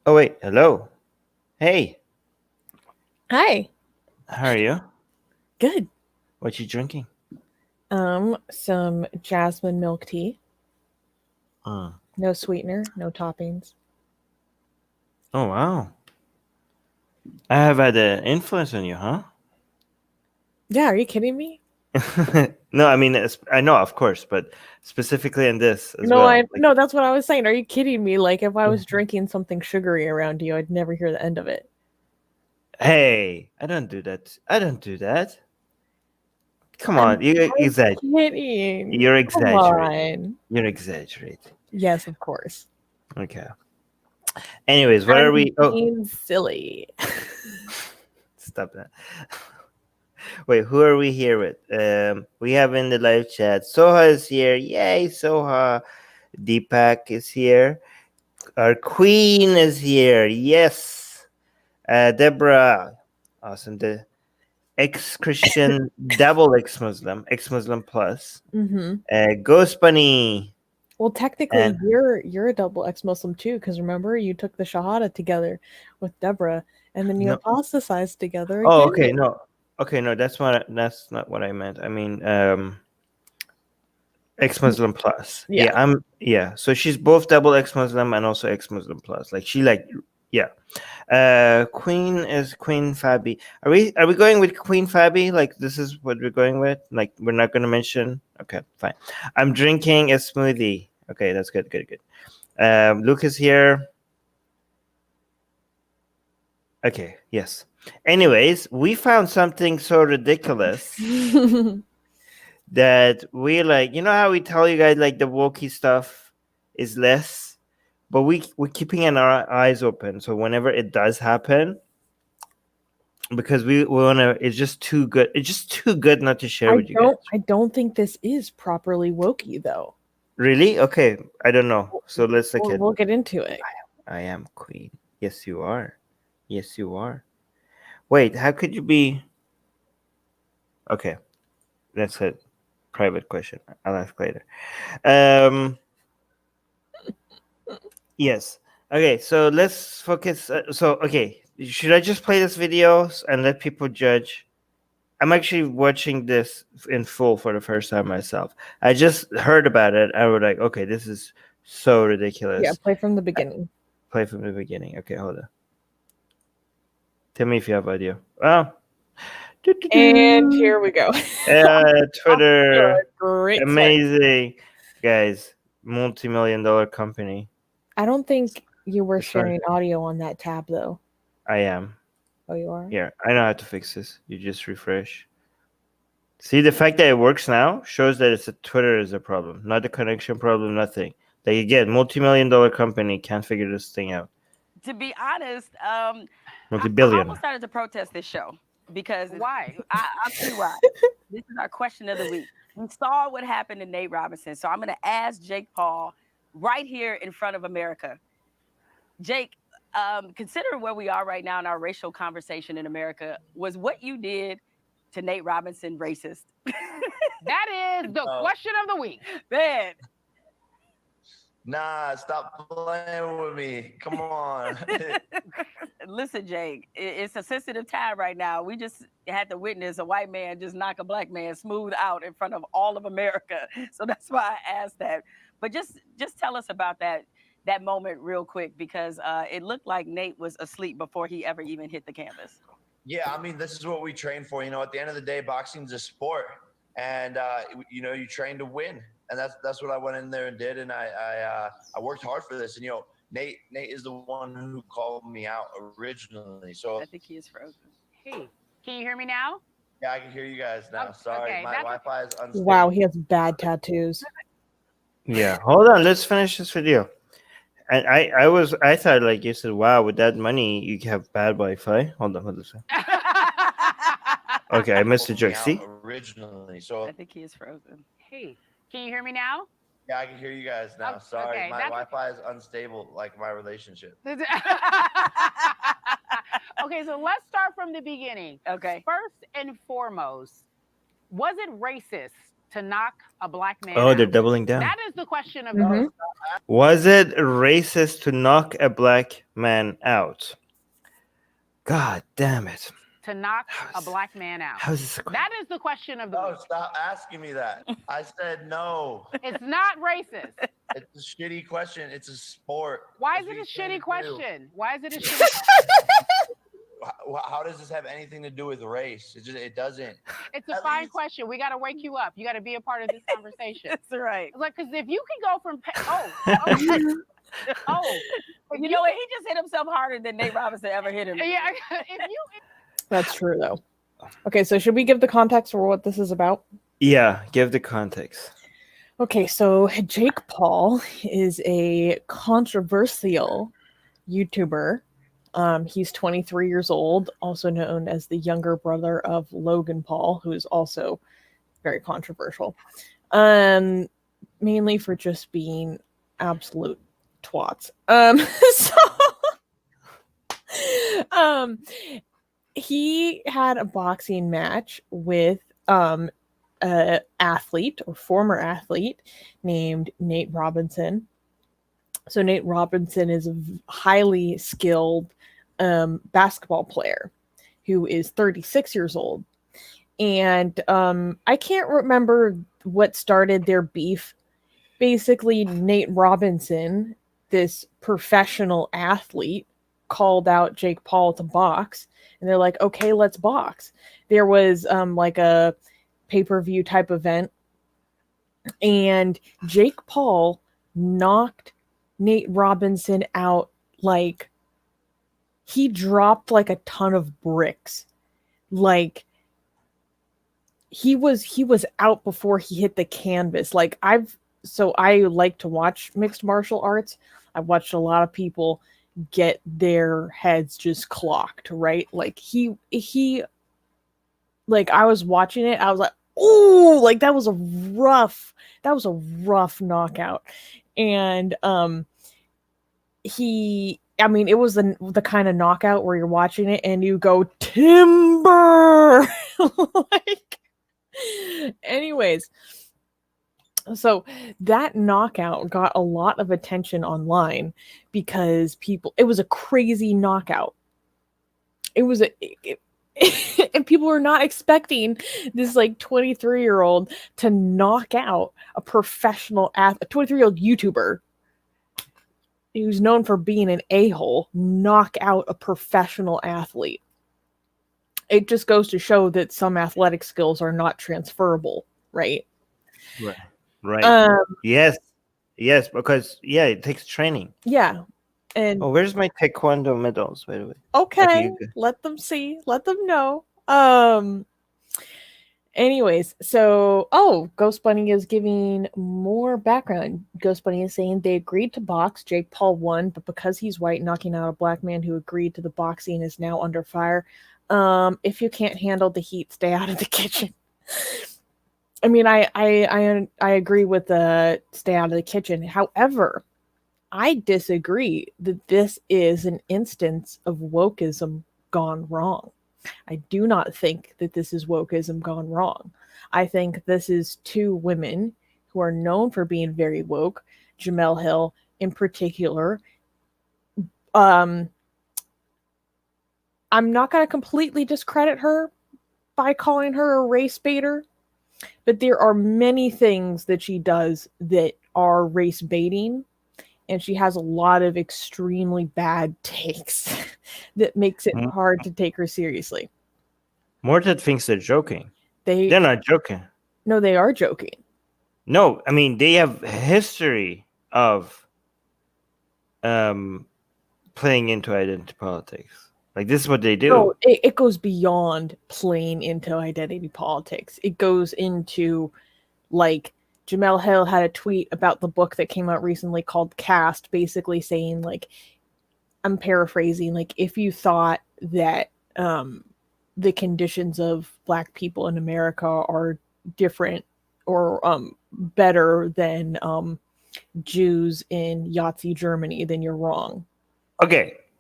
Oh wait, hello. Hey, Hi. how are you? Good. What you drinking? Some jasmine milk tea. Mm. No sweetener, no toppings. Oh wow. I have had an influence on you, huh? Yeah, are you kidding me? No, I mean I know, of course, but specifically in this as No, well. Like, that's what I was saying. Are you kidding me? Like if I yeah. was drinking something sugary around you, I'd never hear the end of it. Hey, I don't do that. I don't do that. Come I'm on, you just exaggerate. kidding. You're Come exaggerating. on. You're exaggerating. Yes, of course. Okay. Anyways, what are I'm we? Oh, being silly. stop that. Wait, who are we here with? We have in the live chat. Soha is here. Yay, Soha. Deepak is here. Our queen is here. Yes. Deborah. Awesome. The ex-Christian, double ex-Muslim plus. Mm-hmm. Ghost Bunny. Well, technically, And you're a double ex-Muslim too, because remember you took the Shahada together with Deborah, and then you no. apostatized together Oh, again. okay. No. Okay, no. That's not what I meant. I mean, ex-Muslim plus. Yeah. Yeah. So she's both double ex-Muslim and also ex-Muslim plus. Like she like yeah. Queen is Queen Fabi. Are we going with Queen Fabi? Like this is what we're going with? Like we're not gonna mention. Okay, fine. I'm drinking a smoothie. Okay, that's good, good, good. Luke is here. Okay, yes. Anyways, we found something so ridiculous that we like, you know how we tell you guys like the wokey stuff is less, but we're keeping our eyes open. So whenever it does happen, because we wanna, it's just too good. It's just too good not to share with you guys. I don't think this is properly wokey though. Really? Okay, I don't know. So let's look at. We'll get into it. I am queen. Yes, you are. Yes, you are. Wait, how could you be? Okay, that's a private question. I'll ask later. Um. Yes. Okay, so let's focus. Okay, should I just play this video and let people judge? I'm actually watching this in full for the first time myself. I just heard about it. I was like, okay, this is so Yeah, ridiculous. play from the beginning. Play from the beginning. Okay, hold on. Tell me if you have audio. Oh, And here we go. Off to a Twitter, great start. amazing guys, multi-million-dollar company. I don't think you were As far as sharing audio on that tab though. I am. Oh, you are? Here, I know how to fix this. You just refresh. See, the fact that it works now shows that it's a Twitter is a problem, not the connection problem, nothing. Like again, multi-million-dollar company can't figure this thing out. To be honest, I Multi-billion. almost started to protest this show because Why? I'll tell you why. This is our question of the week. We saw what happened to Nate Robinson, so I'm going to ask Jake Paul right here in front of America. Jake, considering where we are right now in our racial conversation in America, was what you did to Nate Robinson racist? That is the question of the week. Man, Nah, stop playing with me. Come on. listen, Jake, it's a sensitive time right now. We just had to witness a white man just knock a black man smooth out in front of all of America. So that's why I asked that. But just tell us about that moment real quick, because it looked like Nate was asleep before he ever even hit the canvas. Yeah, I mean, this is what we train for. You know, at the end of the day, boxing's a sport, and you know, you train to win, and that's what I went in there and did, and I worked hard for this. And you know, Nate is the one who called me out originally. So I think he is frozen. Hey, can you hear me now? yeah, I can hear you guys now. Oh, Sorry, okay, my that's- Wi-Fi is unstable. Wow, he has bad tattoos. Yeah, hold on. Let's finish this video. And I thought like you said, wow, with that money you can have bad Wi-Fi. Hold on. Okay, I missed the Called me joke. out See? originally. So I think he is frozen. Hey, can you hear me now? yeah, I can hear you guys now. Oh, Sorry, okay, my that's- Wi-Fi is unstable, like my relationship. Okay, so let's start from the beginning. Okay. First and foremost, was it racist to knock a black man Oh, they're out? doubling down. That is the question of Mhm. Was it racist to knock a black man out? God damn it. to knock How a is- black man out. How is this a question? That is the question of the No, week. stop asking me that. I said no. It's not racist. It's a shitty question. It's a sport. Why That's is it what a you train shitty to do. question? Why is it a shitty question? How does this have anything to do with race? It doesn't. It's a At fine least- question. We got to wake you up. You got to be a part of this conversation. That's right. It's like, because if you can go from, You know what? He just hit himself harder than Nate Robinson ever hit him. yeah, if you, That's true, though. Okay, so should we give the context for what this is about? Yeah, give the context. Okay, so Jake Paul is a controversial YouTuber. He's 23 years old, also known as the younger brother of Logan Paul, who is also very controversial. Mainly for just being absolute twats. He had a boxing match with an athlete or former athlete named Nate Robinson. So Nate Robinson is a highly skilled basketball player who is 36 years old. And I can't remember what started their beef. Basically, Nate Robinson, this professional athlete, called out Jake Paul to box. And they're like, okay, let's box. There was like a pay-per-view type event. And Jake Paul knocked Nate Robinson out like he dropped like a ton of bricks. Like he was out before he hit the canvas. Like I like to watch mixed martial arts. I've watched a lot of people get their heads just clocked, right? Like he like I was watching it, I was like, oh, like that was a rough knockout. And it was the kind of knockout where you're watching it and you go, timber. Like, anyways, so that knockout got a lot of attention online because it was a crazy knockout. And people were not expecting this like 23-year-old to knock out a professional a 23-year-old YouTuber who's known for being an a-hole, knock out a professional athlete. It just goes to show that some athletic skills are not transferable, right? Right. Yes, because it takes training. Yeah. And where's my taekwondo medals, by the way? okay, let them see, let them know. Anyways, so Ghost Bunny is giving more background. Ghost Bunny is saying they agreed to box. Jake Paul won, but because he's white, knocking out a black man who agreed to the boxing is now under fire. If you can't handle the heat, stay out of the kitchen. I mean, I agree with the stay out of the kitchen. However, I disagree that this is an instance of wokeism gone wrong. I do not think that this is wokeism gone wrong. I think this is two women who are known for being very woke, Jemele Hill in particular. I'm not going to completely discredit her by calling her a race baiter, but there are many things that she does that are race baiting, and she has a lot of extremely bad takes that makes it hard to take her seriously. Mordred thinks they're joking. They're not joking. No, they are joking. No, I mean, they have a history of playing into identity politics. Like, this is what they do. No, it goes beyond playing into identity politics. It goes into, like, Jemele Hill had a tweet about the book that came out recently called Caste, basically saying, like, I'm paraphrasing, like, if you thought that the conditions of Black people in America are different or better than Jews in Nazi Germany, then you're wrong.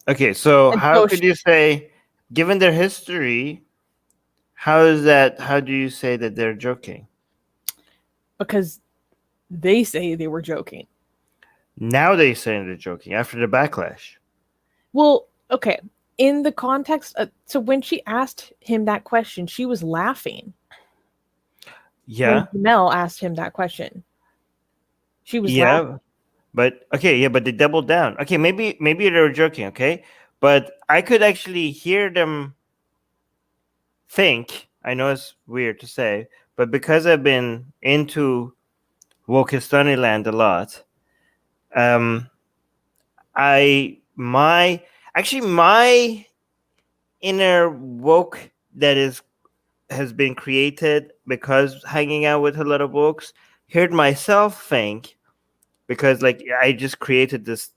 Okay, so how could you say, given their history, how do you say that they're joking? because they say they were joking. Now they say they're joking after the backlash. Well, okay. In the context, so when she asked him that question, she was laughing. Yeah, When Mel asked him that question, she was laughing. yeah, but okay, yeah, but they doubled down. Okay, maybe they were joking. Okay, but I could actually hear them think. I know it's weird to say, but because I've been into Wokistani land a lot, um, my inner woke that has been created because hanging out with a lot of books, heard myself think, because like I just created this,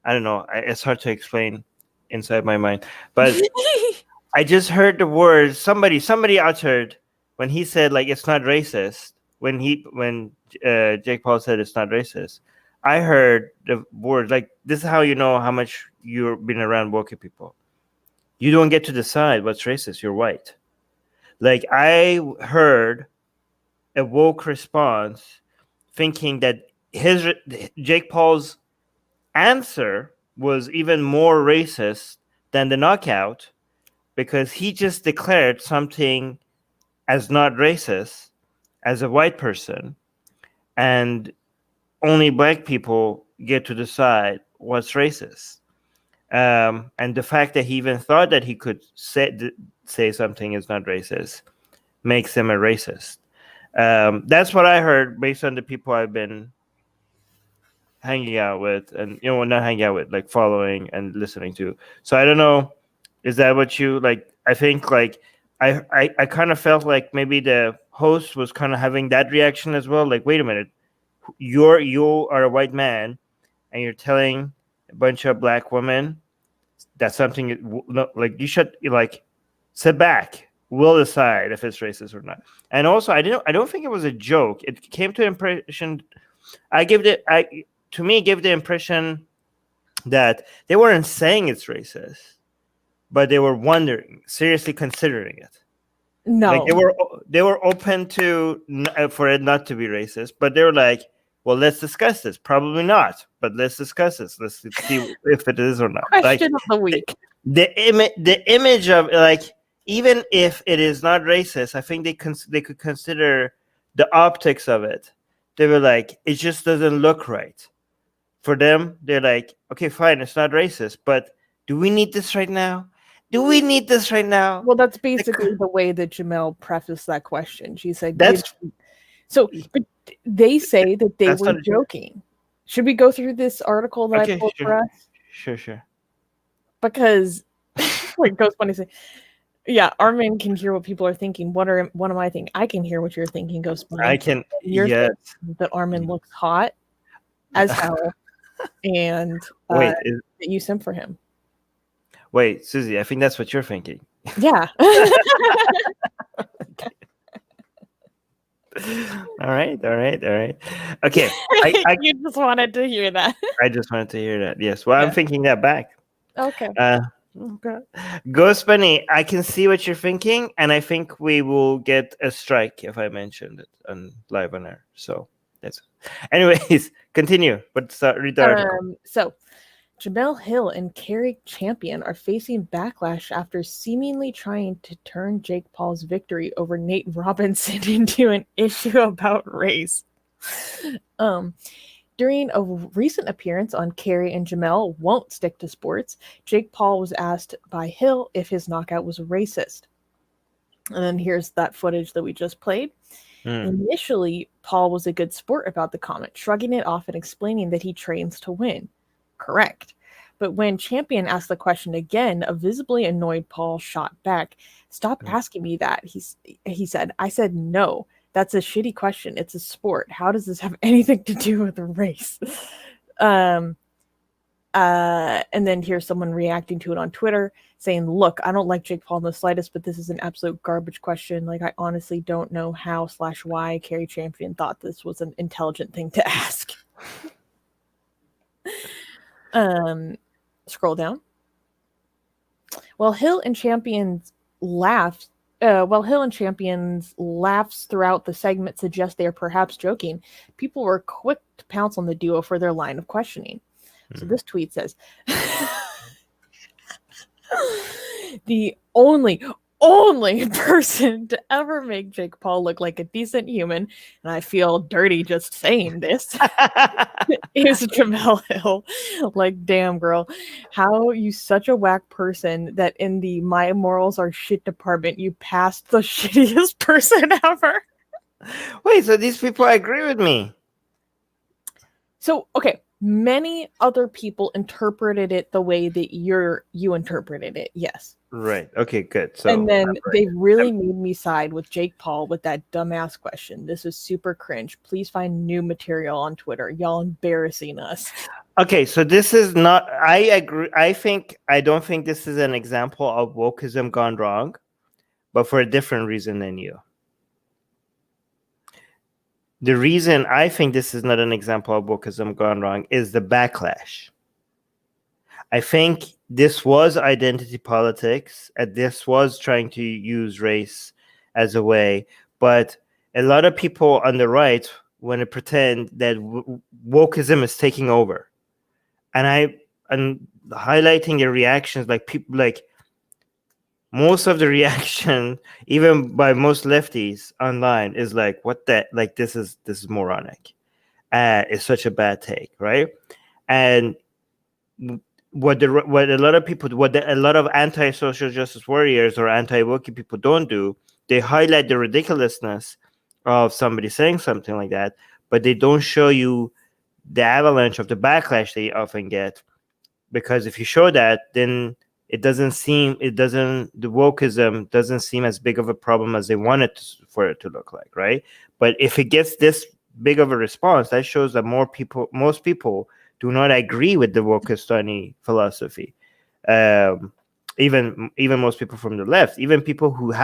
I don't know, it's hard to explain inside my mind, but I just heard the words somebody uttered when he said like it's not racist, when Jake Paul said it's not racist. I heard the word like, this is how you know how much you've been around woke people. You don't get to decide what's racist, you're white. Like I heard a woke response thinking that Jake Paul's answer was even more racist than the knockout, because he just declared something as not racist as a white person, and only black people get to decide what's racist. And the fact that he even thought that he could say something is not racist makes him a racist. That's what I heard based on the people I've been hanging out with, and not hanging out with, like following and listening to. So I don't know, is that what you like? I think like I kind of felt like maybe the host was kind of having that reaction as well. Like, wait a minute, you are a white man, and you're telling a bunch of black women that something like you should like sit back. We'll decide if it's racist or not. And also, I don't think it was a joke. It came to impression. To me, gave the impression that they weren't saying it's racist, but they were wondering, seriously considering it. No. Like they were open to for it not to be racist, but they were like, well, let's discuss this. Probably not, but let's discuss this. Let's see if it is or not. Question of the week. The image of like, even if it is not racist, I think they could consider the optics of it. They were like, it just doesn't look right. For them, they're like, okay, fine, it's not racist, but do we need this right now? Do we need this right now? Well, that's basically the way that Jamel prefaced that question. She said, That's so but they say that they That's were not- joking. Should we go through this article that I pulled for us? Sure. Because like Ghost Bunny say, yeah, Armin can hear what people are thinking. What am I thinking? I can hear what you're thinking, Ghost Bunny. I can. You're Yes. thinking that Armin looks hot as hell, and Wait, that you simp for him. wait, Susie. I think that's what you're thinking. Yeah. All right. Okay, You just wanted to hear that. I just wanted to hear that. Yes. Well, I'm Yeah. thinking that back. Okay. Okay. Ghost Bunny, I can see what you're thinking, and I think we will get a strike if I mentioned it on live on air. So that's. Anyways, continue. But read the article. So, Jamel Hill and Carrie Champion are facing backlash after seemingly trying to turn Jake Paul's victory over Nate Robinson into an issue about race. During a recent appearance on Carrie and Jamel Won't Stick to Sports, Jake Paul was asked by Hill if his knockout was racist. And then here's that footage that we just played. Initially, Paul was a good sport about the comment, shrugging it off and explaining that he trains to win. Correct. But when Champion asked the question again, a visibly annoyed Paul shot back. Stop asking me that, he said. I said no. That's a shitty question. It's a sport. How does this have anything to do with race? And then here's someone reacting to it on Twitter saying, look, I don't like Jake Paul in the slightest, but this is an absolute garbage question. Like, I honestly don't know how/why Carrie Champion thought this was an intelligent thing to ask. Scroll down. Well, Hill and Champion laughed while Hill and Champions laughs throughout the segment suggest they are perhaps joking, people were quick to pounce on the duo for their line of questioning. So this tweet says, the only person to ever make Jake Paul look like a decent human, and I feel dirty just saying this, is Jamel Hill. Like, damn, girl, how you such a whack person that in the my morals are shit department you passed the shittiest person ever. Wait, so these people agree with me? So, okay, many other people interpreted it the way that you interpreted it. Yes. Right. Okay, good. So And then they really made me side with Jake Paul with that dumbass question. This is super cringe. Please find new material on Twitter. Y'all embarrassing us. okay, so this is not. I agree. I don't think this is an example of wokeism gone wrong, but for a different reason than you. The reason I think this is not an example of wokeism gone wrong is the backlash. I think this was identity politics, and this was trying to use race as a way, but a lot of people on the right want to pretend that wokeism is taking over, and highlighting the reactions, like people, like most of the reaction, even by most lefties online, is like, "What the like? This is moronic. It's such a bad take, right?" And what a lot of anti-social justice warriors or anti-woke people don't do, they highlight the ridiculousness of somebody saying something like that, but they don't show you the avalanche of the backlash they often get, because if you show that, then the wokeism doesn't seem as big of a problem as they want it for it to look like, right? But if it gets this big of a response, that shows that most people do not agree with the Wokistani philosophy. Even most people from the left, even people who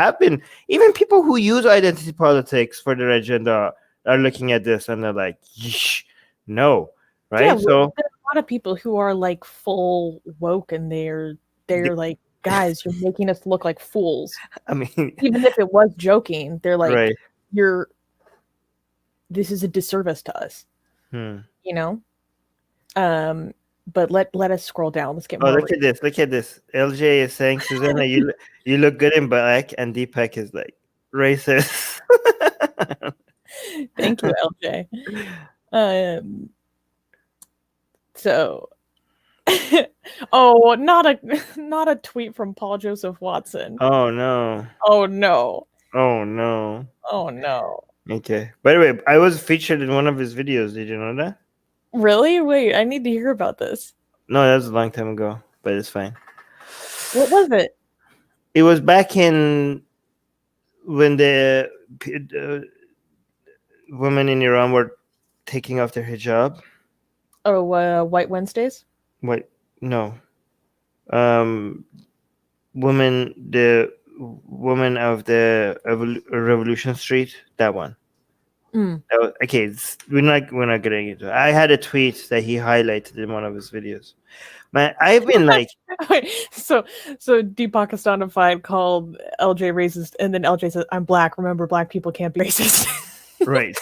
use identity politics for their agenda are looking at this and they're like, yeesh, no, right? Yeah, so there's a lot of people who are like full woke and they're like, guys, you're making us look like fools. I mean, even if it was joking, they're like, right. This is a disservice to us. Hmm. You know? But let us scroll down. Let's get more. Look at this. LJ is saying, Susanna, you look good in black, and Deepak is like racist. Thank you, LJ. So oh, not a tweet from Paul Joseph Watson. Oh no. Oh no. Oh no. Oh no. Okay. By the way, I was featured in one of his videos. Did you know that? Really? Wait, I need to hear about this. No, that was a long time ago, but it's fine. What was it? It was back in when the women in Iran were taking off their hijab. Oh, White Wednesdays? Wait, no. The woman of the Revolution Street, that one. Okay, we're not getting into it. I had a tweet that he highlighted in one of his videos. Man, I've been like, so Depakistanified called LJ racist, and then LJ says, "I'm black. Remember, black people can't be racist." right.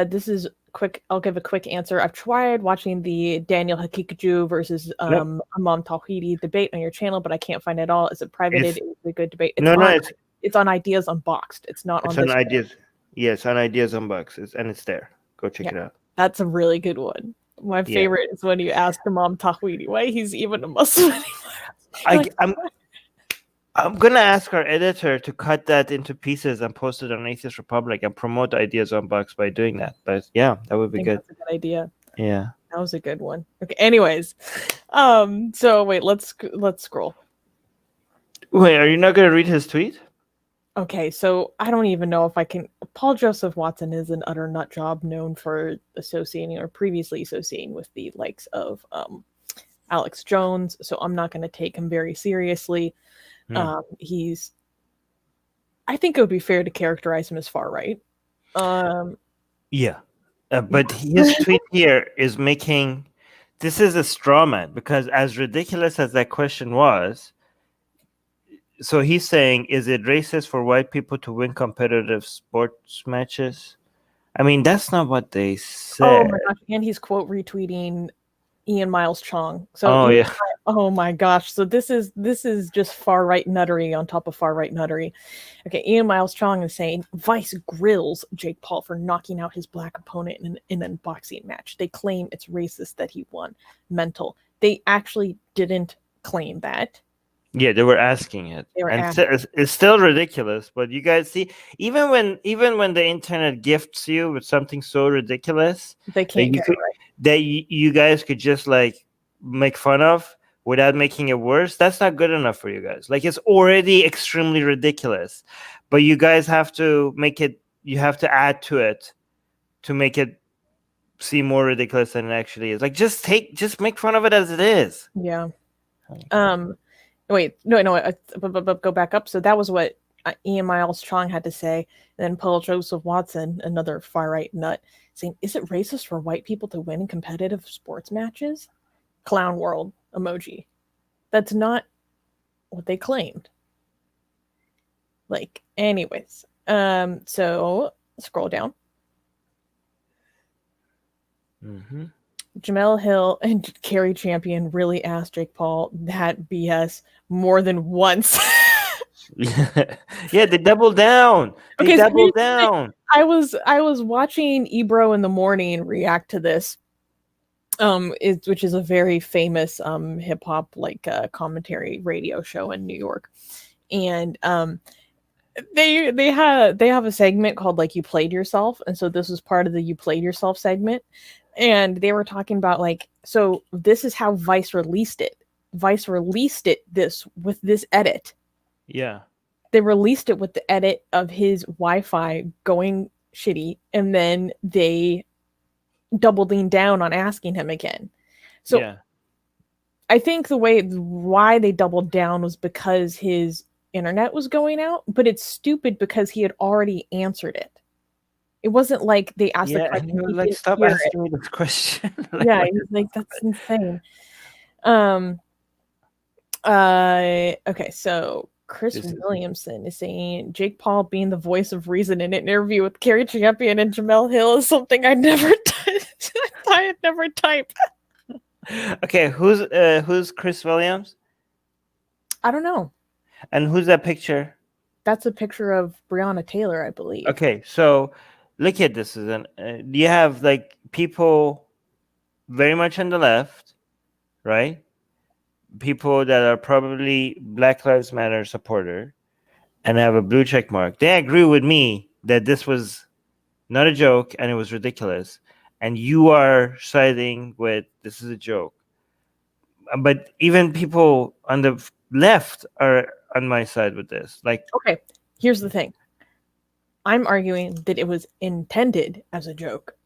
This is quick. I'll give a quick answer. I've tried watching the Daniel Hakikaju versus Imam Tawhidi debate on your channel, but I can't find it all. Is it private? It's a good debate. It's on Ideas Unboxed. It's not on this Ideas. Yes, on Ideas Unboxed, it's there. Go check it out. That's a really good one. My favorite is when you ask Imam Tawhidi why he's even a Muslim anymore. I'm gonna ask our editor to cut that into pieces and post it on Atheist Republic and promote Ideas Unboxed by doing that. But yeah, that would be good. That's a good idea. Yeah, that was a good one. Okay. Anyways, so wait, let's scroll. Wait, are you not gonna read his tweet? Okay, so I don't even know if I can. Paul Joseph Watson is an utter nut job, known for associating or previously associating with the likes of Alex Jones. So I'm not going to take him very seriously. I think it would be fair to characterize him as far right. Yeah, but his tweet here is making this is a straw man, because as ridiculous as that question was, so he's saying, is it racist for white people to win competitive sports matches? I mean, that's not what they said. Oh my gosh! And he's quote retweeting Ian Miles Chong. So Oh, yeah. Oh my gosh! So this is just far right nuttery on top of far right nuttery. Okay, Ian Miles Chong is saying Vice grills Jake Paul for knocking out his black opponent in a boxing match. They claim it's racist that he won. Mental. They actually didn't claim that. Yeah, they were asking it. They were and asking. it's still ridiculous, but you guys see, even when the internet gifts you with something so ridiculous They can't get it right. that you guys could just like make fun of without making it worse, that's not good enough for you guys. Like, it's already extremely ridiculous, but you guys have to make it, you have to add to it to make it seem more ridiculous than it actually is. Like, just make fun of it as it is. Yeah. Wait, no, go back up. So that was what Ian Miles Chong had to say. And then Paul Joseph Watson, another far-right nut, saying, is it racist for white people to win in competitive sports matches? Clown world emoji. That's not what they claimed. Like, anyways. So, scroll down. Mm-hmm. Jamel Hill and Kerry Champion really asked Jake Paul that BS more than once. Yeah, they doubled down. They doubled down. I was watching Ebro in the morning react to this, which is a very famous hip hop like commentary radio show in New York, and they have a segment called like You Played Yourself, and so this was part of the You Played Yourself segment. And they were talking about like, so this is how Vice released it. Vice released it with this edit. Yeah. They released it with the edit of his Wi-Fi going shitty, and then they doubling down on asking him again. So yeah. I think why they doubled down was because his internet was going out, but it's stupid because he had already answered it. It wasn't like they asked the question. And he was like, stop asking me this question. Like, yeah, he's like, that's insane. Okay, so Chris Williamson is saying Jake Paul being the voice of reason in an interview with Kerry Champion and Jamel Hill is something I never I'd never type. Okay, who's Chris Williams? I don't know. And who's that picture? That's a picture of Breonna Taylor, I believe. Okay, so look at this, Susan. You have like people very much on the left, right? People that are probably Black Lives Matter supporter and have a blue check mark. They agree with me that this was not a joke and it was ridiculous. And you are siding with this is a joke. But even people on the left are on my side with this. Like, okay, here's the thing. I'm arguing that it was intended as a joke.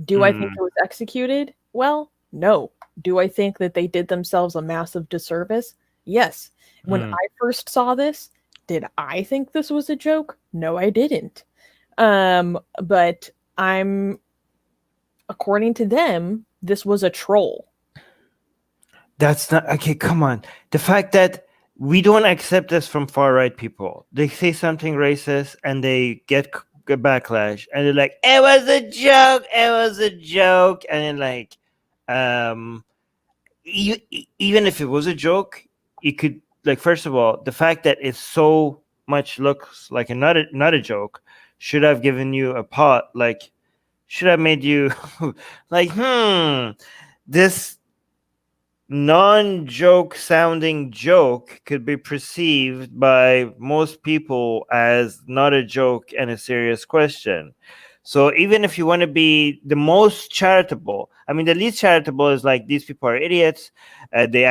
Do I think it was executed? Well, no. Do I think that they did themselves a massive disservice? Yes. When I first saw this, did I think this was a joke? No, I didn't. But according to them, this was a troll. That's not okay. Come on. The fact that we don't accept this from far right people. They say something racist and they get backlash, and they're like, "It was a joke. It was a joke." And then like, even if it was a joke, you could like. First of all, the fact that it so much looks like not a joke should have given you a pot. Like, should have made you like, this non-joke sounding joke could be perceived by most people as not a joke and a serious question. So even if you want to be the most charitable, I mean, the least charitable is like, these people are idiots. They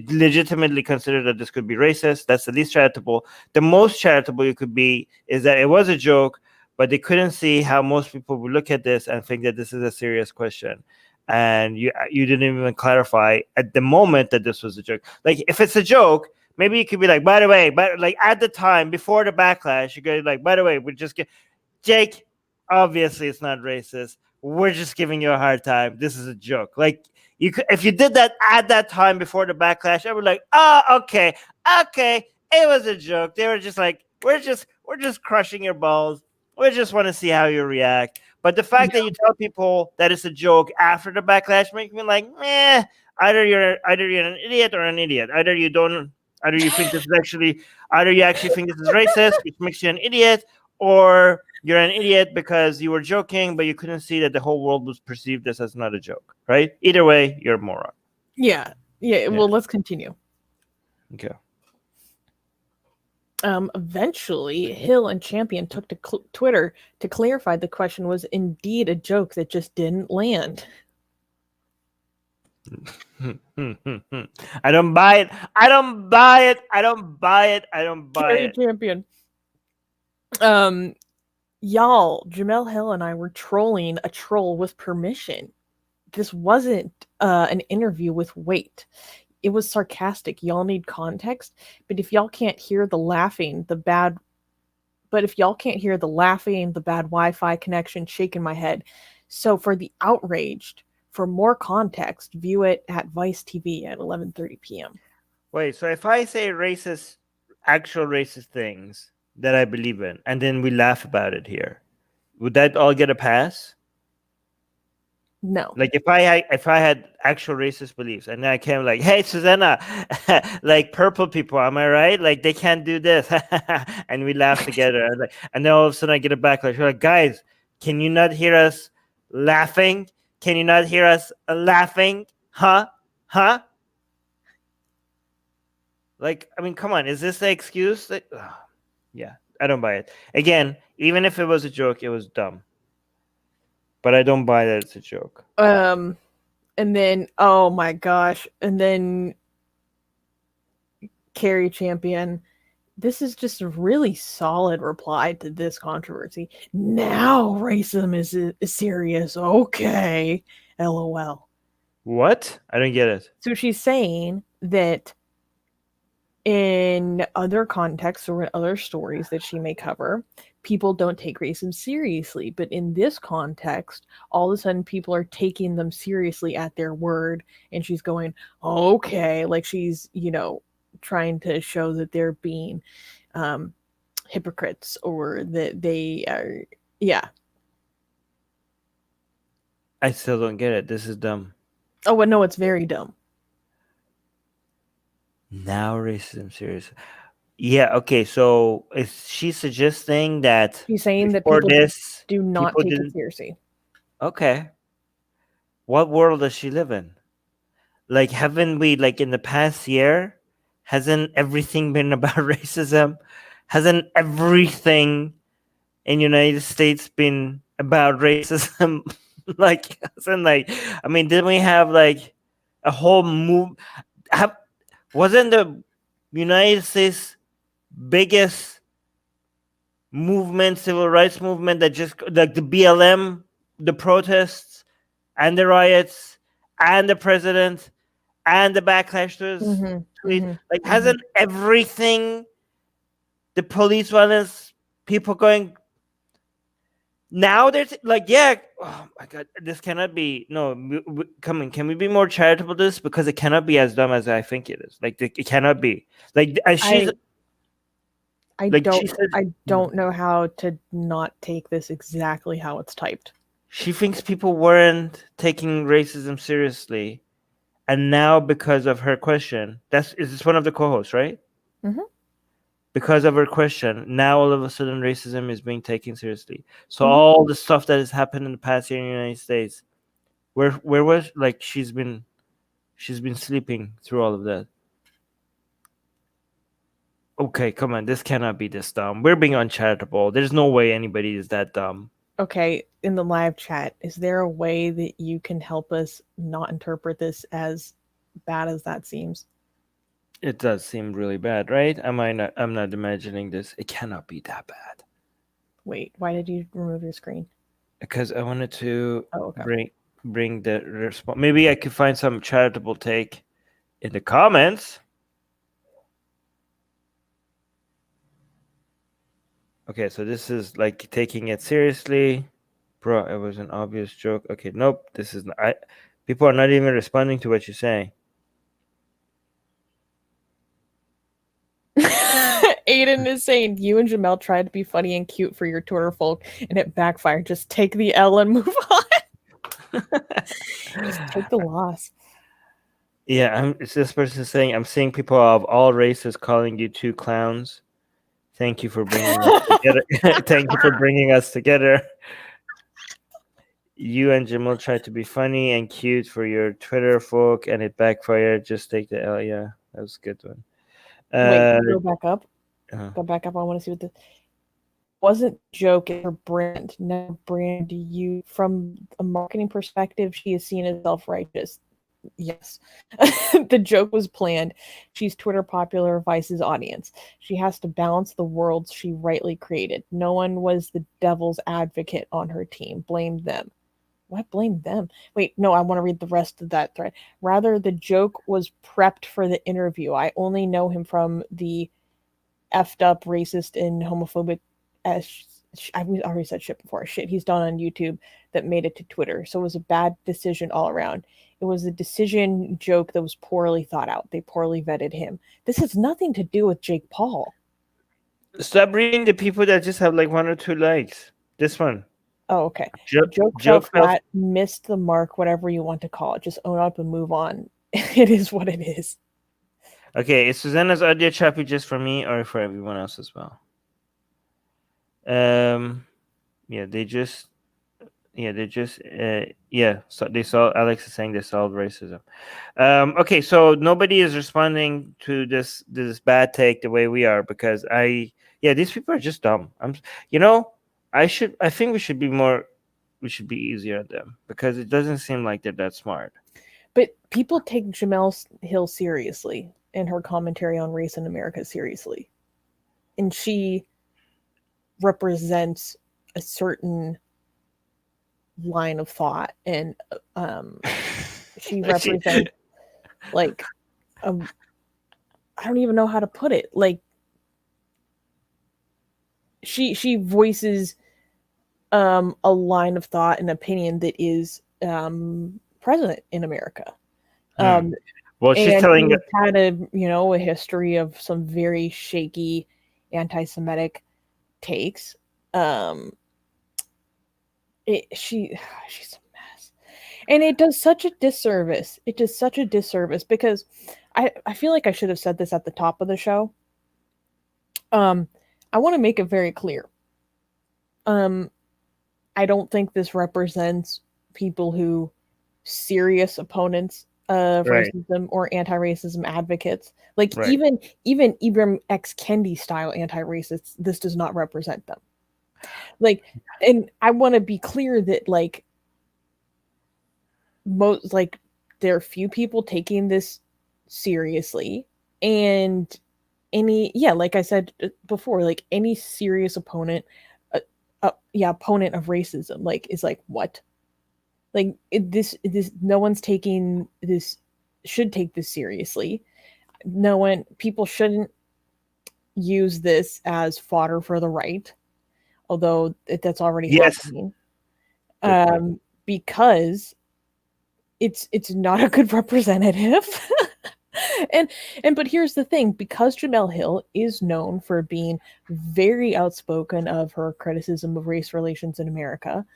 legitimately consider that this could be racist. That's the least charitable. The most charitable you could be is that it was a joke, but they couldn't see how most people would look at this and think that this is a serious question. And you didn't even clarify at the moment that this was a joke. Like, if it's a joke, maybe you could be like, by the way, but like at the time before the backlash, you could like, by the way, we just get Jake. Obviously, it's not racist. we're just giving you a hard time. This is a joke. Like you could, if you did that at that time before the backlash, I would like, oh, okay, it was a joke. They were just like, we're just crushing your balls. We just want to see how you react. But the fact that you tell people that it's a joke after the backlash makes me like, meh. Either you're an idiot or an idiot. Either you think this is actually, either you actually think this is racist, which makes you an idiot, or you're an idiot because you were joking, but you couldn't see that the whole world was perceived this as not a joke, right? Either way, you're a moron. Yeah. Well, let's continue. Okay. Eventually, Hill and Champion took to Twitter to clarify the question was indeed a joke that just didn't land. I don't buy it. I don't buy it. I don't buy it. I don't buy Carry it. Champion. Y'all, Jamel Hill and I were trolling a troll with permission. This wasn't an interview with weight. It was sarcastic. Y'all need context. But if y'all can't hear the laughing, the bad Wi-Fi connection shaking my head. So for the outraged, for more context, view it at Vice TV at 11:30 p.m. Wait, so if I say actual racist things that I believe in, and then we laugh about it here, would that all get a pass? No. Like if I had actual racist beliefs, and then I came like, "Hey, Susanna, like purple people, am I right? Like they can't do this," and we laugh together, and then all of a sudden I get a backlash. We're like, "Guys, can you not hear us laughing? Can you not hear us laughing? Huh? Like, I mean, come on, is this the excuse? Like, yeah, I don't buy it. Again, even if it was a joke, it was dumb. But I don't buy that it's a joke. And then, oh my gosh, and then Carrie Champion. This is just a really solid reply to this controversy. Now racism is serious. Okay. LOL. What? I don't get it. So she's saying that in other contexts or in other stories that she may cover, people don't take racism seriously. But in this context, all of a sudden people are taking them seriously at their word. And she's going, okay. Like she's, trying to show that they're being hypocrites or that they are, yeah. I still don't get it. This is dumb. Oh, well, no, it's very dumb. Now racism serious. Yeah, okay, so is she suggesting that She's saying that people do not take it seriously. Okay. What world does she live in? Like, haven't we, like, in the past year, hasn't everything been about racism? Hasn't everything in United States been about racism? I mean, didn't we have, like, a whole move? Wasn't the United States biggest movement, civil rights movement, that just, like, the BLM, the protests, and the riots, and the president, and the backlash to his tweet? Hasn't everything, the police violence, people going, now there's like, yeah, oh my God, this cannot be, no, come on, can we be more charitable to this? Because it cannot be as dumb as I think it is. Like, it cannot be. Like, she's... I don't know how to not take this exactly how it's typed. She thinks people weren't taking racism seriously. And now, because of her question, is this one of the co-hosts, right? Mm-hmm. Because of her question, now all of a sudden racism is being taken seriously. So all the stuff that has happened in the past year in the United States, where was, like, she's been sleeping through all of that. Okay, come on, this cannot be this dumb. We're being uncharitable. There's no way anybody is that dumb. Okay, in the live chat, is there a way that you can help us not interpret this as bad as that seems? It does seem really bad, right? I'm not imagining this. It cannot be that bad. Wait, why did you remove your screen? Because I wanted to okay. bring the response. Maybe I could find some charitable take in the comments. Okay, so this is like taking it seriously. Bro, it was an obvious joke. Okay, nope. This is not, people are not even responding to what you're saying. Aiden is saying you and Jamel tried to be funny and cute for your Twitter folk, and it backfired. Just take the L and move on. Just take the loss. Yeah, it's this person saying, I'm seeing people of all races calling you two clowns. Thank you for bringing us together. Thank you for bringing us together. You and Jamal tried to be funny and cute for your Twitter folk, and it backfired. Just take the L. Yeah, that was a good one. Wait, go back up. Uh-huh. Go back up. I want to see what the wasn't joke. It's her brand. No brand. You from a marketing perspective, she is seen as self-righteous. Yes. The joke was planned. She's Twitter popular Vice's audience. She has to balance the worlds she rightly created. No one was the devil's advocate on her team. Blame them. What? Blame them? Wait, no, I want to read the rest of that thread. Rather, the joke was prepped for the interview. I only know him from the effed up racist and homophobic I already said shit before. Shit he's done on YouTube that made it to Twitter. So it was a bad decision all around. It was a decision joke that was poorly thought out. They poorly vetted him. This has nothing to do with Jake Paul. Stop reading the people that just have like 1 or 2 likes. This one. Oh, okay. Joke fell flat, missed the mark, whatever you want to call it. Just own up and move on. It is what it is. Okay, is Susanna's audio choppy just for me or for everyone else as well? Yeah, they just so they saw Alex is saying they solved racism. Okay, so nobody is responding to this bad take the way we are, because these people are just dumb. I think we should be easier on them, because it doesn't seem like they're that smart. But people take Jamel Hill seriously and her commentary on race in America seriously. And she represents a certain line of thought, and she represents like I don't even know how to put it. Like she voices a line of thought and opinion that is present in America. Well, she's telling us had a history of some very shaky anti-Semitic takes. She's a mess, and it does such a disservice. Because I feel like I should have said this at the top of the show. I want to make it very clear. I don't think this represents people who serious opponents of racism or anti-racism advocates. Like even Ibram X. Kendi style anti-racists, this does not represent them. Like, and I want to be clear that there are few people taking this seriously, and like I said before, like any serious opponent opponent of racism is like, what? Like this no one's taking this, should take this seriously. People shouldn't use this as fodder for the right, although that's already happening. Because it's not a good representative. But here's the thing, because Jamel Hill is known for being very outspoken of her criticism of race relations in America,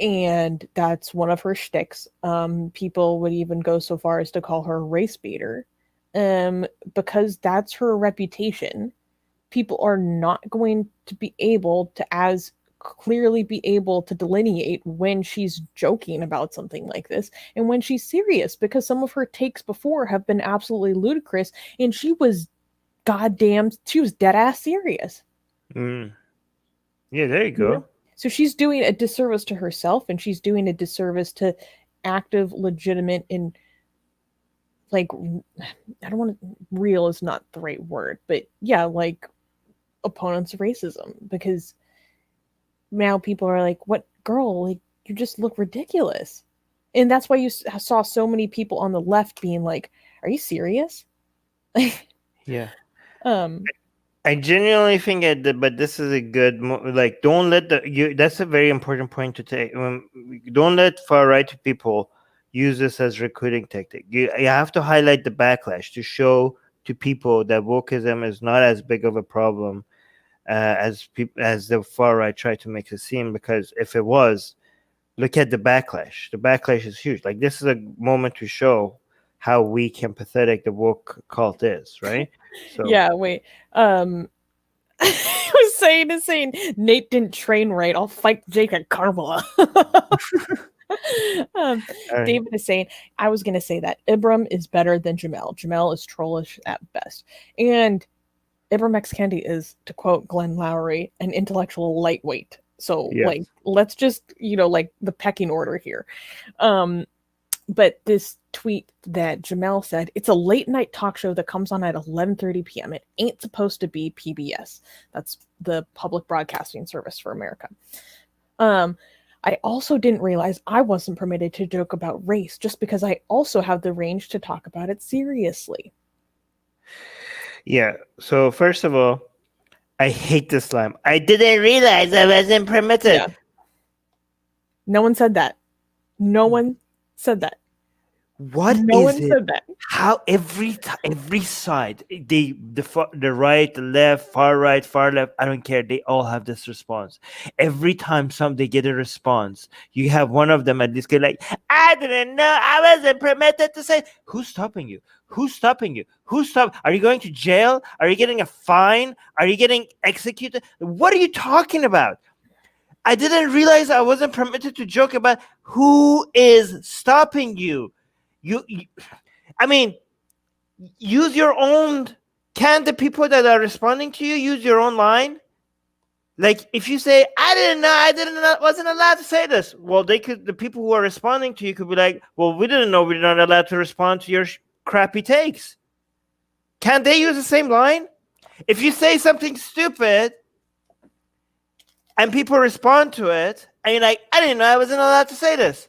and that's one of her shticks. People would even go so far as to call her a race baiter, because that's her reputation. People are not going to be able to as clearly be able to delineate when she's joking about something like this and when she's serious, because some of her takes before have been absolutely ludicrous, and she was dead ass serious. Yeah, there you go. Yeah. So she's doing a disservice to herself, and she's doing a disservice to active, legitimate, and I don't want to, real is not the right word, but opponents of racism, because now people are like, what, girl, you just look ridiculous. And that's why you saw so many people on the left being like, are you serious? Yeah. I genuinely think but this is a good like. Don't let That's a very important point to take. Don't let far right people use this as recruiting tactic. You have to highlight the backlash to show to people that wokeism is not as big of a problem as the far right try to make it seem. Because if it was, look at the backlash. The backlash is huge. Like, this is a moment to show how weak and pathetic the woke cult is, right? So Yeah, wait. I was saying Nate didn't train right. I'll fight Jake at Carmela. all right. David is saying, I was going to say that Ibram is better than Jamel. Jamel is trollish at best. And Ibram X. Kendi is, to quote Glenn Lowry, an intellectual lightweight. So, Yes. like, let's just, like the pecking order here. But this tweet that Jamel said, it's a late night talk show that comes on at 11:30 p.m. It ain't supposed to be PBS. That's the public broadcasting service for America. I also didn't realize I wasn't permitted to joke about race just because I also have the range to talk about it seriously. Yeah. So first of all, I hate this slime. I didn't realize I wasn't permitted. Yeah. No one said that. No one said that. What No is one it? said that. How every side, the right, the left, far right, far left, I don't care. They all have this response. Every time they get a response, you have one of them at least get like, I didn't know I wasn't permitted to say. Who's stopping you? Who's stopping you? Are you going to jail? Are you getting a fine? Are you getting executed? What are you talking about? I didn't realize I wasn't permitted to joke about. Who is stopping you? I mean, use your own. Can the people that are responding to you use your own line? Like, if you say, I wasn't allowed to say this. Well, the people who are responding to you could be like, well, we didn't know we're not allowed to respond to your crappy takes. Can they use the same line? If you say something stupid and people respond to it, and you're like, I didn't know I wasn't allowed to say this.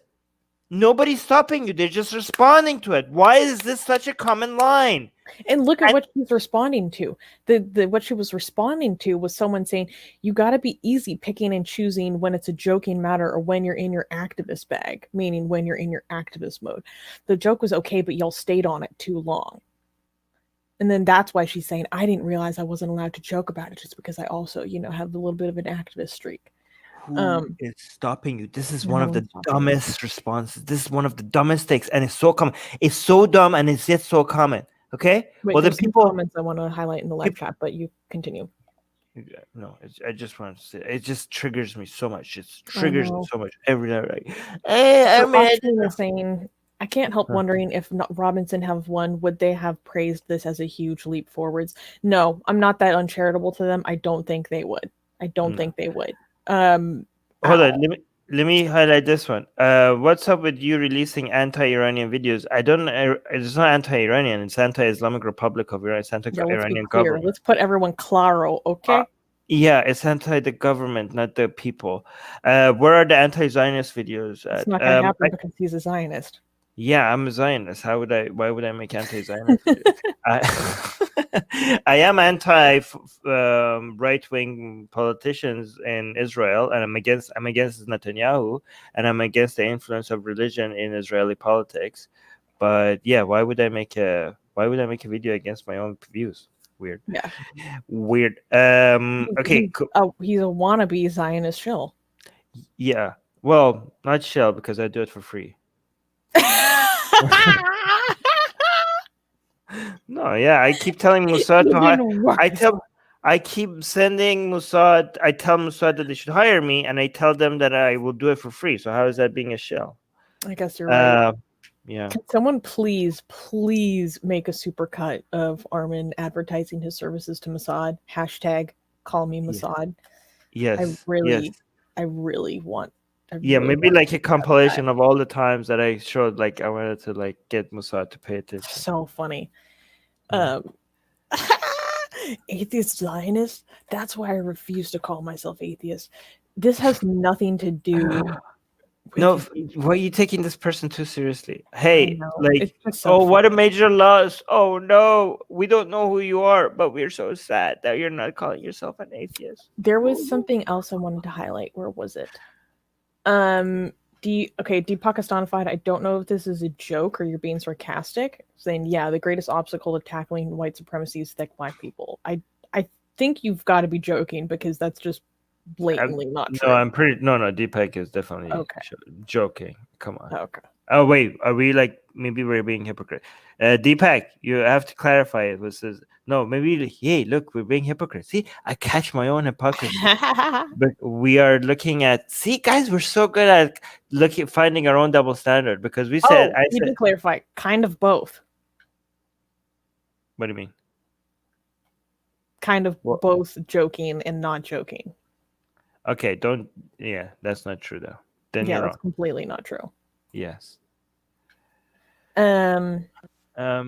Nobody's stopping you. They're just responding to it. Why is this such a common line? And look at what she's responding to. What she was responding to was someone saying, you got to be easy picking and choosing when it's a joking matter or when you're in your activist bag, meaning when you're in your activist mode. The joke was okay, but y'all stayed on it too long. And then that's why she's saying, I didn't realize I wasn't allowed to joke about it just because I also, have a little bit of an activist streak. Who is stopping you? This is one of the dumbest responses. This is one of the dumbest takes, and it's so common. It's so dumb, and it's yet so common. Okay. Wait, well, the people comments I want to highlight in the live chat, but you continue. No, I just want to say it just triggers me so much. It triggers me so much every day. Like, hey, Armin is saying, I can't help wondering if Robinson have won, would they have praised this as a huge leap forwards? No, I'm not that uncharitable to them. I don't think they would. Think they would. Hold on, let me highlight this one. What's up with you releasing anti-Iranian videos? It's not anti-Iranian. It's anti-Islamic Republic of Iran. It's anti-Iranian government. Let's put everyone claro, okay? Yeah, it's anti the government, not the people. Where are the anti-Zionist videos at? It's not gonna happen because he's a Zionist. Yeah, I'm a Zionist. Why would I make anti-Zionist videos? I am anti right-wing politicians in Israel, and I'm against Netanyahu, and I'm against the influence of religion in Israeli politics. But yeah, why would I make a video against my own views? Weird. Yeah. Weird. Okay. Cool. He's a wannabe Zionist shill. Yeah. Well, not shill because I do it for free. No, yeah, I keep telling Mossad to hire. I keep sending Mossad. I tell Mossad that they should hire me, and I tell them that I will do it for free. So how is that being a shill? I guess you're right. Yeah. Can someone please make a supercut of Armin advertising his services to Mossad? # call me Mossad. Yes. I really want. Maybe like a compilation of all the times that I showed. Like I wanted to like get Mossad to pay attention. So funny. Atheist Zionist. That's why I refuse to call myself atheist. This has nothing to do No, Wikipedia. why are you taking this person too seriously? I Hey, know. like, It's just so oh, what a funny. major loss. Oh no, we don't know who you are, but we're so sad that you're not calling yourself an atheist. There was something else I wanted to highlight. Where was it? Pakistanified. I don't know if this is a joke or you're being sarcastic. Saying, yeah, the greatest obstacle to tackling white supremacy is thick black people. I think you've got to be joking because that's just blatantly not true. No, I'm pretty. No, Deepak is definitely Okay. joking. Come on. Okay. Oh wait, are we like maybe we're being hypocrite? Deepak, you have to clarify it. Was this, no, maybe hey, look, we're being hypocrites. See, I catch my own hypocrisy. But we are looking at. See, guys, we're so good at finding our own double standard because we said. I we said. did clarify. Kind of both. What do you mean? Kind of What? both joking and not joking. Okay, don't. Yeah, that's not true though. Then Yeah, you're that's wrong. completely not true. Yes. So I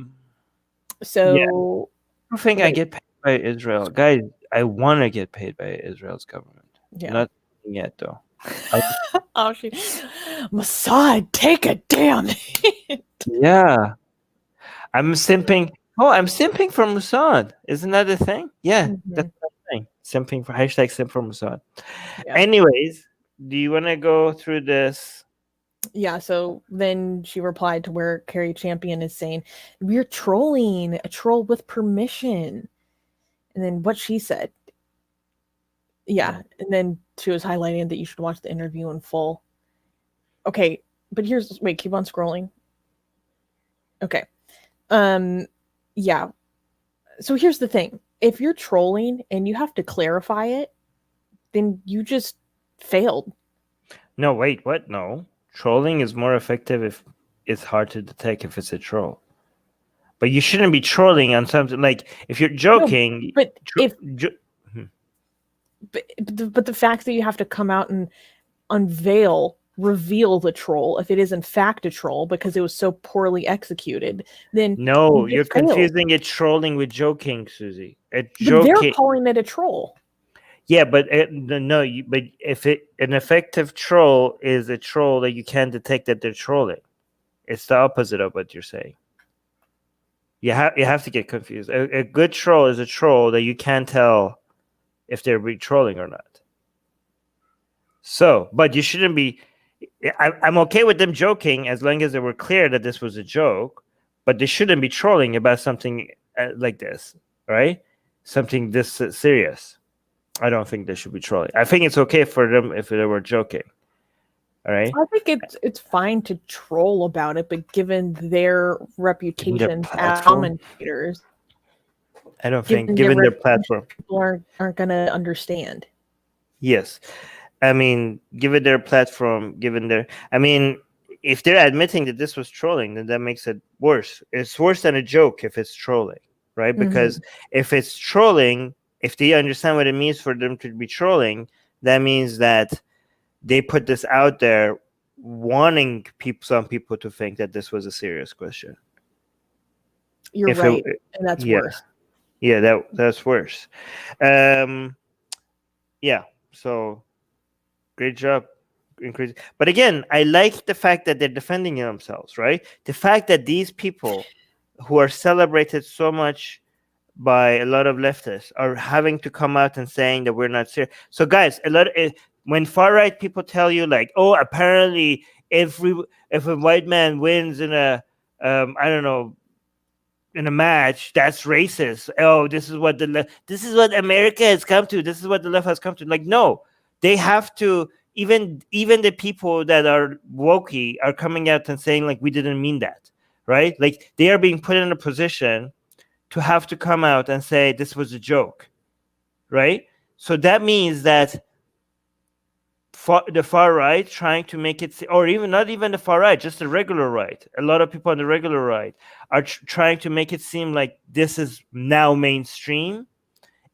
think I wait. get paid by Israel, guys. I want to get paid by Israel's government. Yeah. Not yet though. Oh, Mossad, take a damn hit. Yeah. I'm simping. Oh, I'm simping for Mossad. Isn't that a thing? Yeah, that's the thing. Simping for #simp for Mossad. Yeah. Anyways, do you want to go through this? Yeah, so then she replied to where Carrie Champion is saying, we're trolling, a troll with permission. And then what she said. Yeah, and then she was highlighting that you should watch the interview in full. Okay, but wait, keep on scrolling. Okay. Yeah. So here's the thing. If you're trolling and you have to clarify it, then you just failed. No, wait, what? No. Trolling is more effective if it's hard to detect if it's a troll. But you shouldn't be trolling on something like if you're joking. No, but but the fact that you have to come out and reveal the troll if it is in fact a troll because it was so poorly exexecuted, then no, you're confusing it trolling with joking, Susie. They're calling it a troll. Yeah, but but if an effective troll is a troll that you can't detect that they're trolling, it's the opposite of what you're saying. You have to get confused. A good troll is a troll that you can't tell if they're trolling or not. So, but you shouldn't be. I'm okay with them joking as long as they were clear that this was a joke, but they shouldn't be trolling about something like this, right? Something this serious. I don't think they should be trolling. I think it's okay for them if they were joking. All right. I think it's fine to troll about it, but given their reputation as commentators, I don't think given their platform, people aren't going to understand. Yes. I mean, given their platform, if they're admitting that this was trolling, then that makes it worse. It's worse than a joke if it's trolling, right? Because if it's trolling, if they understand what it means for them to be trolling, that means that they put this out there wanting some people to think that this was a serious question. You're right. And that's worse. Yeah, that's worse. Yeah. So great job. Increase. But again, I like the fact that they're defending themselves, right? The fact that these people who are celebrated so much by a lot of leftists are having to come out and saying that we're not serious. So guys, when far right people tell you like, oh, apparently if a white man wins in a in a match, that's racist. Oh, this is what America has come to. This is what the left has come to. Like, no, they have to. Even the people that are wokey are coming out and saying like, we didn't mean that, right? Like they are being put in a position to have to come out and say this was a joke, right? So that means that the far right trying to make it, or even not even the far right, just the regular right. A lot of people on the regular right are trying to make it seem like this is now mainstream.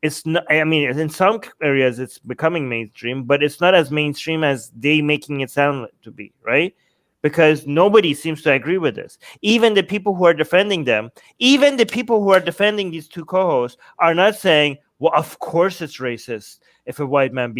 It's not. I mean, in some areas it's becoming mainstream, but it's not as mainstream as they making it sound to be, right? Because nobody seems to agree with this. Even the people who are defending them, even the people who are defending these two co-hosts are not saying, well, of course it's racist if a white man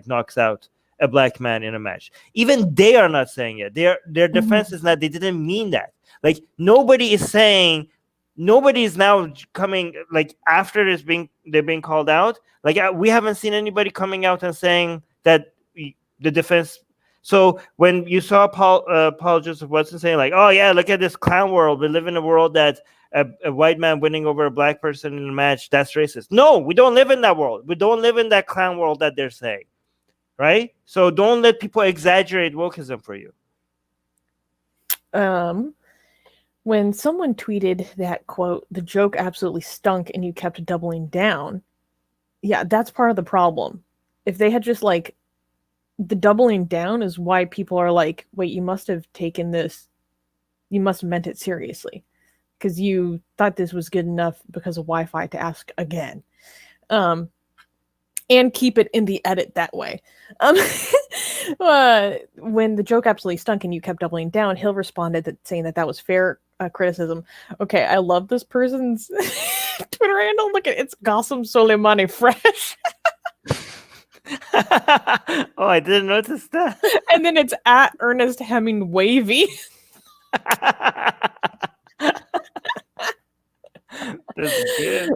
knocks out a black man in a match. Even they are not saying it. Their defense is not, they didn't mean that. Like nobody is saying, nobody is now coming like after they're being called out. Like we haven't seen anybody coming out and saying that the defense. So when you saw Paul Joseph Watson saying like, oh yeah, look at this clown world. We live in a world that a white man winning over a black person in a match, that's racist. No, we don't live in that world. We don't live in that clown world that they're saying. Right? So don't let people exaggerate wokeism for you. When someone tweeted that quote, the joke absolutely stunk and you kept doubling down. Yeah, that's part of the problem. If they had just like, the doubling down is why people are like, wait, you must have taken this, you must have meant it seriously. Because you thought this was good enough because of Wi-Fi to ask again. And keep it in the edit that way. When the joke absolutely stunk and you kept doubling down, Hill responded saying that was fair criticism. Okay, I love this person's Twitter handle. Look at it's Gossam Soleimani Fresh. Oh, I didn't notice that. And then it's at Ernest Hemming Wavy. That's good.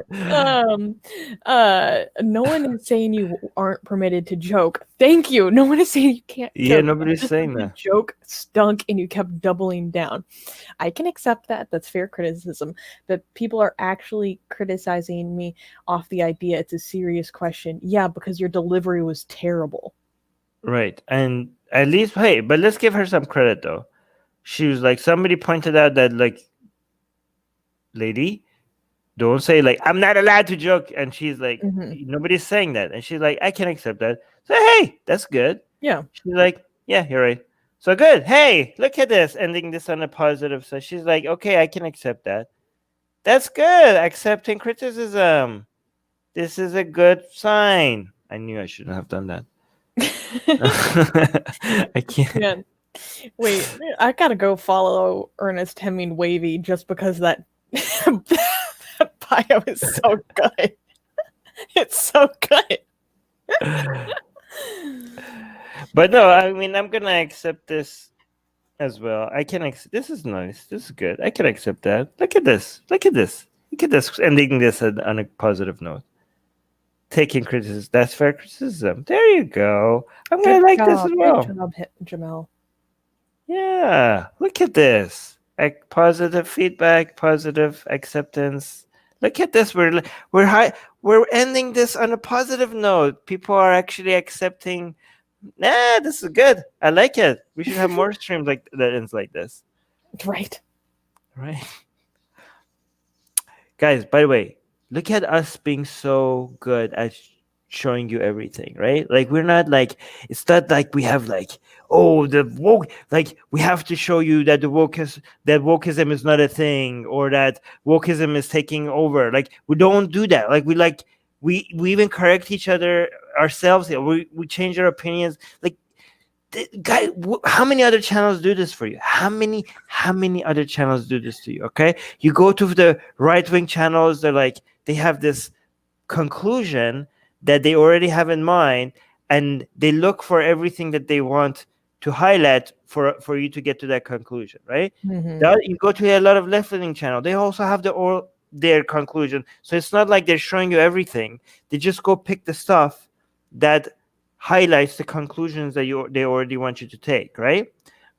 No one is saying you aren't permitted to joke. Thank you. No one is saying you can't Yeah, joke. nobody's saying The that. joke stunk and you kept doubling down. I can accept that. That's fair criticism. But people are actually criticizing me off the idea it's a serious question. Yeah, because your delivery was terrible. Right. And at least, hey, but let's give her some credit though. She was like, somebody pointed out that like, lady, don't say like, I'm not allowed to joke. And she's like, nobody's saying that. And she's like, I can accept that. So, hey, that's good. Yeah. She's like, yeah, you're right. So good. Hey, look at this. Ending this on a positive. So she's like, okay, I can accept that. That's good. Accepting criticism. This is a good sign. I knew I shouldn't have done that. I can't. Yeah. Wait, I gotta go follow Ernest Hemming Wavy just because that bio is so good. It's so good. But no, I mean, I'm gonna accept this as well. I can accept. This is nice. This is good. I can accept that. Look at this. Look at this. Look at this. Ending this on a positive note. Taking criticism. That's fair criticism. There you go. I'm gonna like this as well. Good job, Jamel. Yeah. Look at this. Like positive feedback, positive acceptance. Look at this. We're ending this on a positive note. People are actually accepting. Nah, this is good. I like it. We should have more streams like that ends like this. Right. Right. Guys, by the way, look at us being so good at showing you everything, right? Like we're not like, it's not like we have like, oh, the woke, like we have to show you that wokeism is not a thing, or that wokeism is taking over. Like we don't do that. Like we even correct each other ourselves. We change our opinions. Like guy, how many other channels do this for you? How many other channels do this to you? Okay, you go to the right-wing channels, they're like, they have this conclusion that they already have in mind, and they look for everything that they want to highlight for you to get to that conclusion, right? You go to a lot of left-wing channel, they also have their conclusion. So it's not like they're showing you everything. They just go pick the stuff that highlights the conclusions that they already want you to take, right?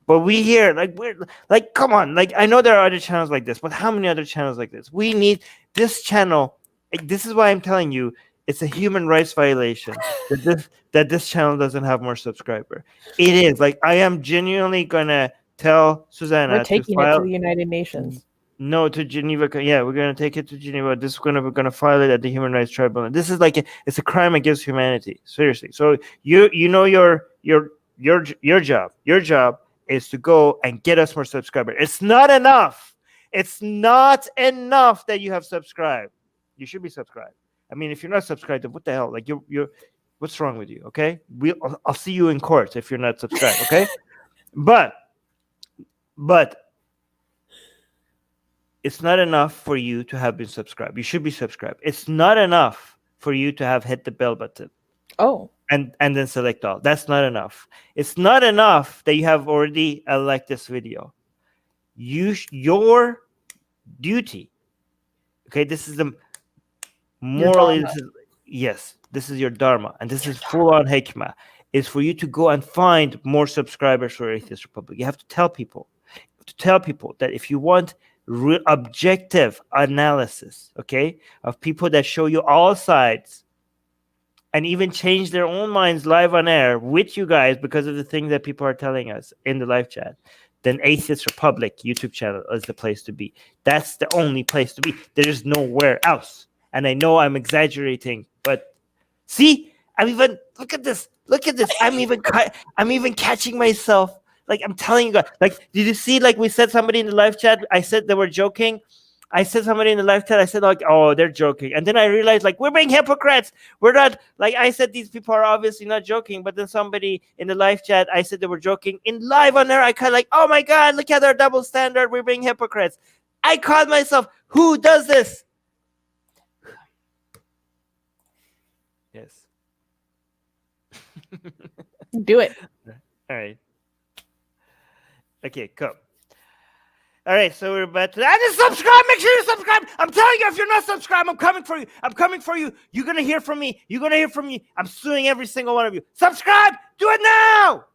But we here, like, we're like, come on, like, I know there are other channels like this, but how many other channels like this? We need this channel. This is why I'm telling you, it's a human rights violation that this channel doesn't have more subscriber. It is. Like, I am genuinely gonna tell Susanna we're taking it to the United Nations. No, to Geneva. Yeah, we're gonna take it to Geneva. We're gonna file it at the Human Rights Tribunal. This is like it's a crime against humanity. Seriously. So you know your job. Your job is to go and get us more subscribers. It's not enough. It's not enough that you have subscribed. You should be subscribed. I mean, if you're not subscribed, then what the hell? Like you're what's wrong with you? Okay, I'll see you in court if you're not subscribed. Okay, but it's not enough for you to have been subscribed. You should be subscribed. It's not enough for you to have hit the bell button. Oh, and then select all. That's not enough. It's not enough that you have already liked this video. Your duty. Okay, this is the morally. Yes, this is your dharma, and this is full on hikmah. Is for you to go and find more subscribers for Atheist Republic. You have to tell people. That if you want objective analysis, okay, of people that show you all sides, and even change their own minds live on air with you guys because of the things that people are telling us in the live chat, then Atheist Republic YouTube channel is the place to be. That's the only place to be. There's nowhere else. And I know I'm exaggerating, but see, look at this. I'm even catching myself. Like, I'm telling you guys, like, did you see, like, we said somebody in the live chat, I said they were joking. I said somebody in the live chat, I said, like, oh, they're joking. And then I realized, like, we're being hypocrites. We're not, like, I said these people are obviously not joking. But then somebody in the live chat, I said they were joking. In live on there, I kind of like, oh, my God, look at our double standard. We're being hypocrites. I called myself, who does this? Yes. Do it. All right. Okay, come. All right, so we're about to... And subscribe! Make sure you subscribe! I'm telling you, if you're not subscribed, I'm coming for you. You're going to hear from me. I'm suing every single one of you. Subscribe! Do it now!